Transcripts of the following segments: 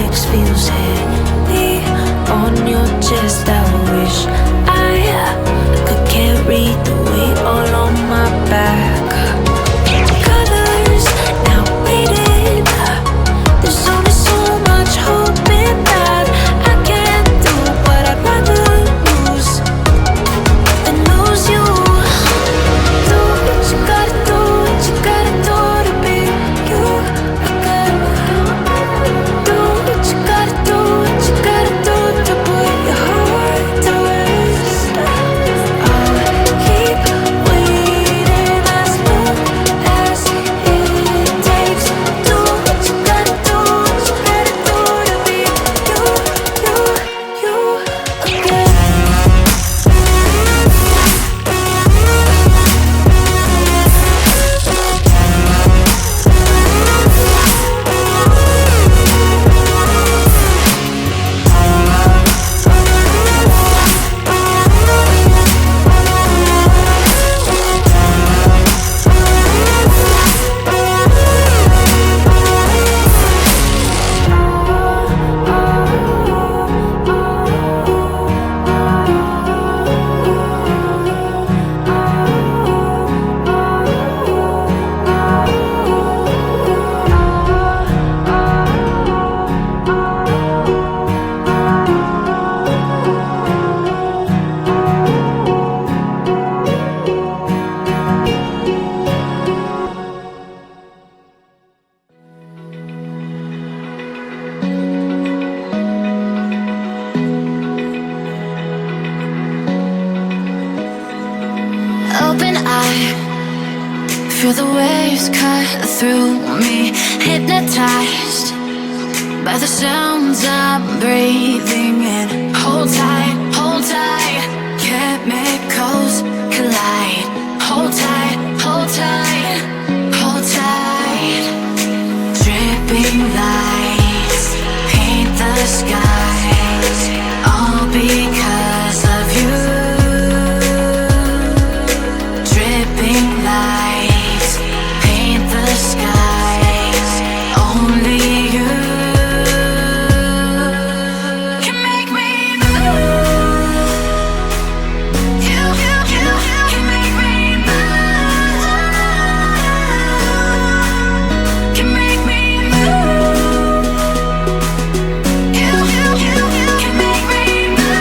lips feels heavy on your chest. I wish I could carry the weight all on my back. Colors now faded. There's only so much hope in that. I can't do what I'd rather lose than lose you. Do what you gotta do, what you gotta do to be you again. Do what you gotta do, what you gotta do to put your heart to rest. I'll keep waiting as long as it takes. Do what you gotta do, what you gotta do to be you again. Open eye, feel the waves cut through me. Hypnotized by the sounds I'm breathing in. Hold tight, chemicals collide. Hold tight, hold tight, hold tight. Dripping lights paint the skies, all because of you. Dripping lights paint the skies, only you can make me move. You can make me move. Can make me move. You can make me move.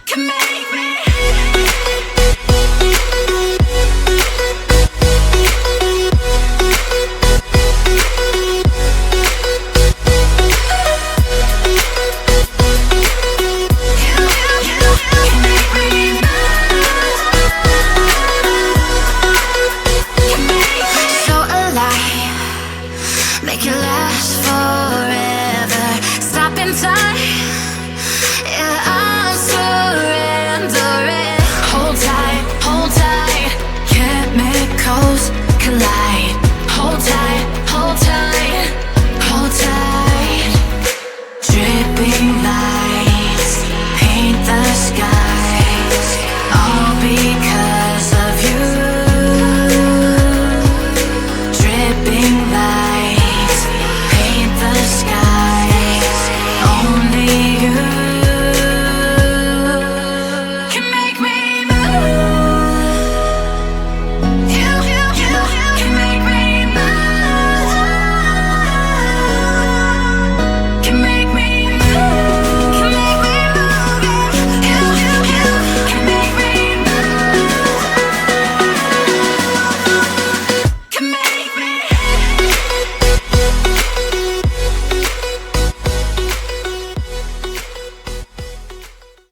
Can make me. So alive, make it last forever. Stop in time, yeah.